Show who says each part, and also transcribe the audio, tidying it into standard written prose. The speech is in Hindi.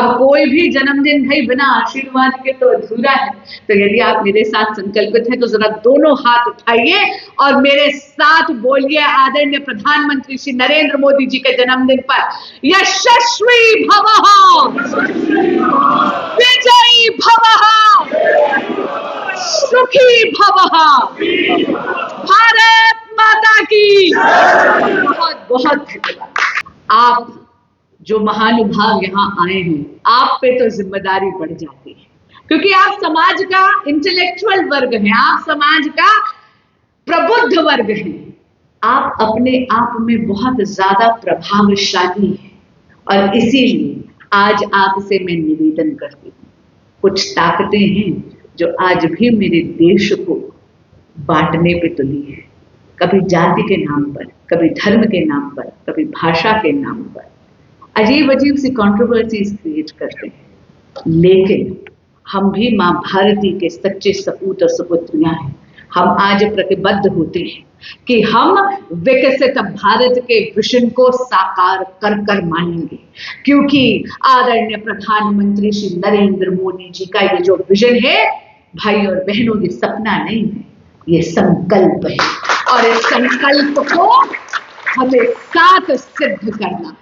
Speaker 1: अब कोई भी जन्मदिन भाई बिना आशीर्वाद के तो अधूरा है। तो यदि आप मेरे साथ संकल्पित हैं तो जरा दोनों हाथ उठाइए और मेरे साथ बोलिए, आदरणीय प्रधानमंत्री श्री नरेंद्र मोदी जी के जन्मदिन पर यशस्वी भवः, विजयी भवः, सुखी भवः, भारत माता की। बहुत बहुत धन्यवाद। आप जो महानुभाव यहाँ आए हैं, आप पे तो जिम्मेदारी बढ़ जाती है, क्योंकि आप समाज का इंटेलेक्चुअल वर्ग हैं, आप समाज का प्रबुद्ध वर्ग हैं। आप अपने आप में बहुत ज्यादा प्रभावशाली हैं और इसीलिए आज आपसे मैं निवेदन करती हूँ। कुछ ताकतें हैं जो आज भी मेरे देश को बांटने पे तुली है, कभी जाति के नाम पर, कभी धर्म के नाम पर, कभी भाषा के नाम पर अजीब अजीब सी कंट्रोवर्सीज क्रिएट करते हैं। लेकिन हम भी मां भारती के सच्चे सपूत और सपुत्रियां हैं। हम आज प्रतिबद्ध होते हैं कि हम विकसित भारत के विजन को साकार कर कर मानेंगे, क्योंकि आदरणीय प्रधानमंत्री श्री नरेंद्र मोदी जी का ये जो विजन है, भाई और बहनों, ये सपना नहीं है, ये संकल्प है और इस संकल्प को हमें साथ सिद्ध करना है।